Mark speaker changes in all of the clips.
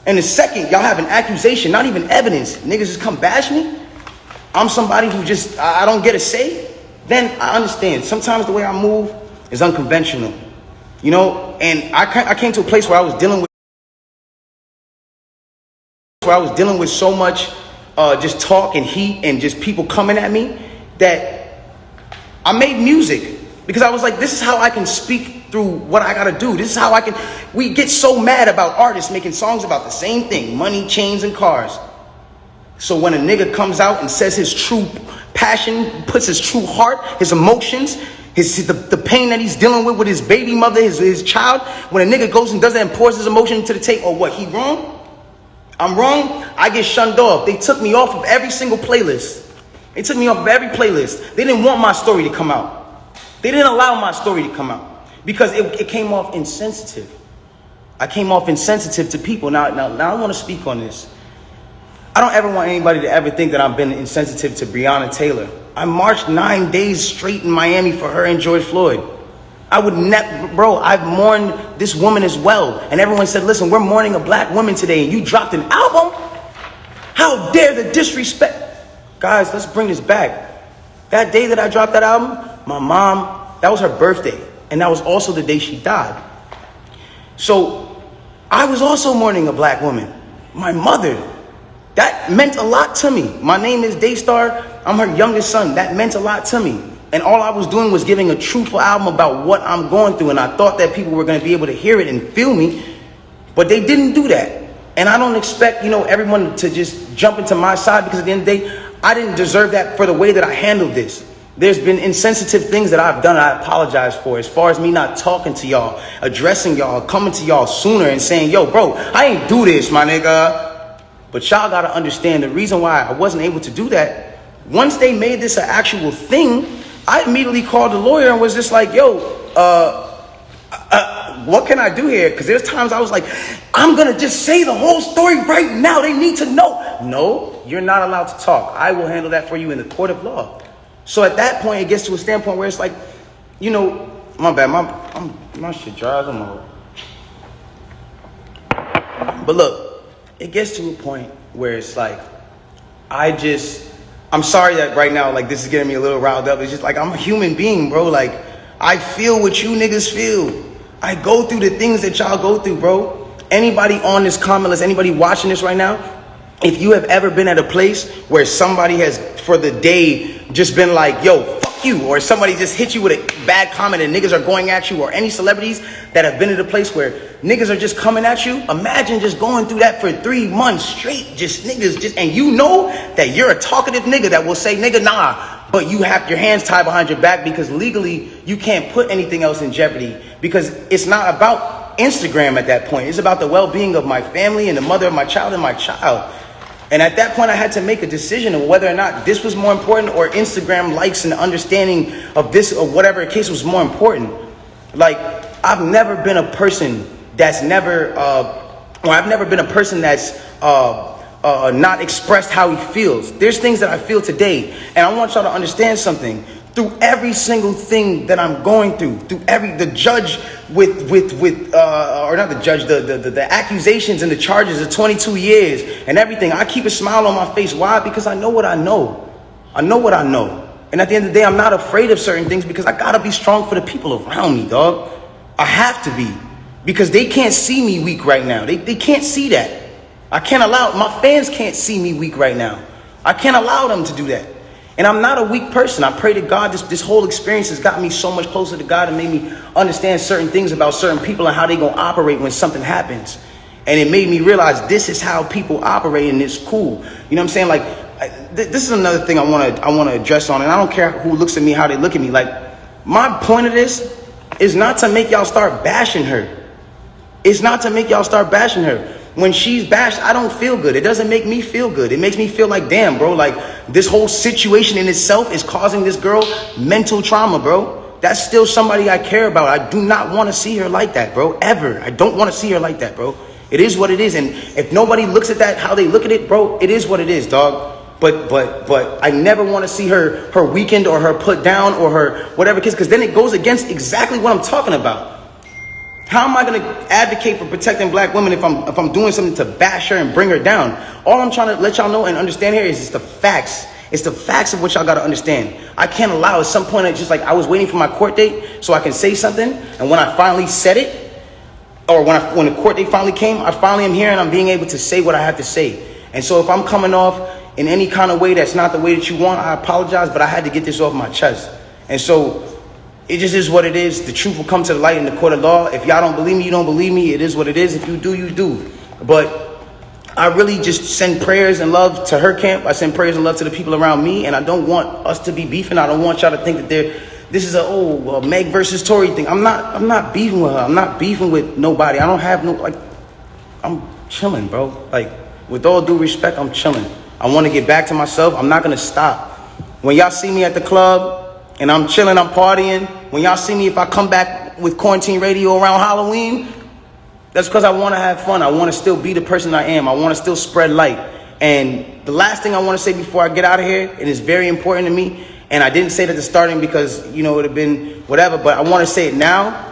Speaker 1: And the second y'all have an accusation, not even evidence, niggas just come bash me, I'm somebody who just, I don't get a say, then I understand. Sometimes the way I move is unconventional, you know? And I came to a place where I was dealing with so much just talk and heat and just people coming at me that I made music because I was like, this is how I can speak through what I gotta do. This is how we get so mad about artists making songs about the same thing, money, chains, and cars. So when a nigga comes out and says his true passion, puts his true heart, his emotions, the pain that he's dealing with his baby mother, his child, when a nigga goes and does that and pours his emotion into the tape, or what, he wrong? I'm wrong? I get shunned off. They took me off of every single playlist. They took me off of every playlist. They didn't want my story to come out. They didn't allow my story to come out because it came off insensitive. I came off insensitive to people. Now I want to speak on this. I don't ever want anybody to ever think that I've been insensitive to Breonna Taylor. I marched 9 days straight in Miami for her and George Floyd. I would never, bro, I've mourned this woman as well. And everyone said, listen, we're mourning a black woman today and you dropped an album? How dare the disrespect? Guys, let's bring this back. That day that I dropped that album, my mom, that was her birthday. And that was also the day she died. So I was also mourning a black woman, my mother. That meant a lot to me. My name is Daystar. I'm her youngest son. That meant a lot to me. And all I was doing was giving a truthful album about what I'm going through. And I thought that people were going to be able to hear it and feel me. But they didn't do that. And I don't expect, everyone to just jump into my side, because at the end of the day, I didn't deserve that for the way that I handled this. There's been insensitive things that I've done I apologize for, as far as me not talking to y'all, addressing y'all, coming to y'all sooner and saying, yo, bro, I ain't do this, my nigga. But y'all got to understand the reason why I wasn't able to do that. Once they made this an actual thing, I immediately called the lawyer and was just like, yo, what can I do here? Because there's times I was like, I'm going to just say the whole story right now. They need to know. No, you're not allowed to talk. I will handle that for you in the court of law. So at that point, it gets to a standpoint where it's like, my bad, my shit dry as a mug. But look, it gets to a point where it's like, I'm sorry that right now, like, this is getting me a little riled up. It's just like, I'm a human being, bro. Like, I feel what you niggas feel. I go through the things that y'all go through, bro. Anybody on this comment list, anybody watching this right now, if you have ever been at a place where somebody has, for the day, just been like, yo, fuck you, or somebody just hit you with a bad comment and niggas are going at you, or any celebrities that have been at a place where niggas are just coming at you, imagine just going through that for 3 months straight, just niggas, and you know that you're a talkative nigga that will say, nigga, nah, but you have your hands tied behind your back because legally you can't put anything else in jeopardy, because it's not about Instagram at that point. It's about the well-being of my family and the mother of my child and my child. And at that point, I had to make a decision of whether or not this was more important, or Instagram likes and understanding of this, or whatever case was more important. Like, I've never been a person that's I've never been a person that's not expressed how he feels. There's things that I feel today, and I want y'all to understand something. Through every single thing that I'm going through the judge or not the judge, the accusations and the charges of 22 years and everything, I keep a smile on my face. Why? Because I know what I know. I know what I know. And at the end of the day, I'm not afraid of certain things because I gotta be strong for the people around me, dog. I have to be, because they can't see me weak right now. They can't see that. I can't allow, my fans can't see me weak right now. I can't allow them to do that. And I'm not a weak person. I pray to God this whole experience has got me so much closer to God and made me understand certain things about certain people and how they gonna operate when something happens. And it made me realize this is how people operate, and it's cool. You know what I'm saying? Like, this is another thing I wanna address on, and I don't care who looks at me, how they look at me. Like, my point of this is not to make y'all start bashing her. It's not to make y'all start bashing her. When she's bashed, I don't feel good. It doesn't make me feel good. It makes me feel like, damn, bro, like, this whole situation in itself is causing this girl mental trauma, bro. That's still somebody I care about. I do not want to see her like that, bro, ever. I don't want to see her like that, bro. It is what it is. And if nobody looks at that, how they look at it, bro, it is what it is, dog. But I never want to see her weakened or her put down or her whatever, because then it goes against exactly what I'm talking about. How am I going to advocate for protecting black women if I'm doing something to bash her and bring her down? All I'm trying to let y'all know and understand here is it's the facts. It's the facts of what y'all got to understand. I can't allow at some point, it's just like I was waiting for my court date so I can say something. And when I finally said it, or when the court date finally came, I finally am here and I'm being able to say what I have to say. And so if I'm coming off in any kind of way that's not the way that you want, I apologize, but I had to get this off my chest. And so it just is what it is. The truth will come to the light in the court of law. If y'all don't believe me, you don't believe me. It is what it is. If you do, you do. But I really just send prayers and love to her camp. I send prayers and love to the people around me. And I don't want us to be beefing. I don't want y'all to think that this is a Meg versus Tory thing. I'm not beefing with her. I'm not beefing with nobody. I don't have no, like, I'm chilling, bro. Like, with all due respect, I'm chilling. I want to get back to myself. I'm not going to stop. When y'all see me at the club and I'm chilling, I'm partying, when y'all see me, if I come back with quarantine radio around Halloween, that's because I want to have fun. I want to still be the person I am. I want to still spread light. And the last thing I want to say before I get out of here, it is very important to me, and I didn't say it at the starting because, you know, it would have been whatever, but I want to say it now.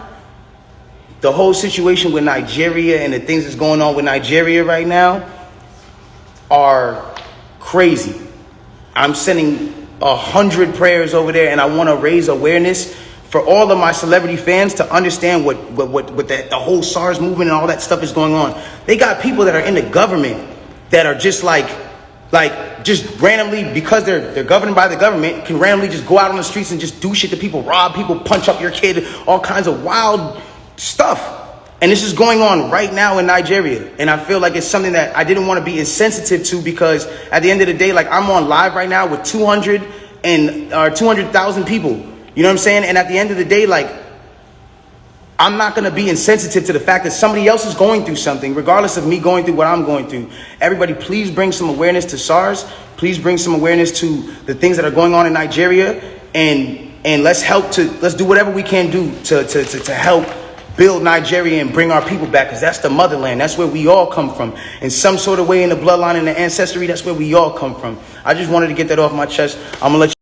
Speaker 1: The whole situation with Nigeria and the things that's going on with Nigeria right now are crazy. I'm sending 100 prayers over there, and I want to raise awareness for all of my celebrity fans to understand what the whole SARS movement and all that stuff is going on. They got people that are in the government that are just like just randomly, because they're governed by the government, can randomly just go out on the streets and just do shit to people, rob people, punch up your kid, all kinds of wild stuff. And this is going on right now in Nigeria. And I feel like it's something that I didn't want to be insensitive to, because at the end of the day, like, I'm on live right now with 200,000 people. You know what I'm saying? And at the end of the day, like, I'm not going to be insensitive to the fact that somebody else is going through something, regardless of me going through what I'm going through. Everybody, please bring some awareness to SARS. Please bring some awareness to the things that are going on in Nigeria. And let's do whatever we can do to help build Nigeria and bring our people back, because that's the motherland. That's where we all come from. In some sort of way, in the bloodline and the ancestry, that's where we all come from. I just wanted to get that off my chest. I'm going to let you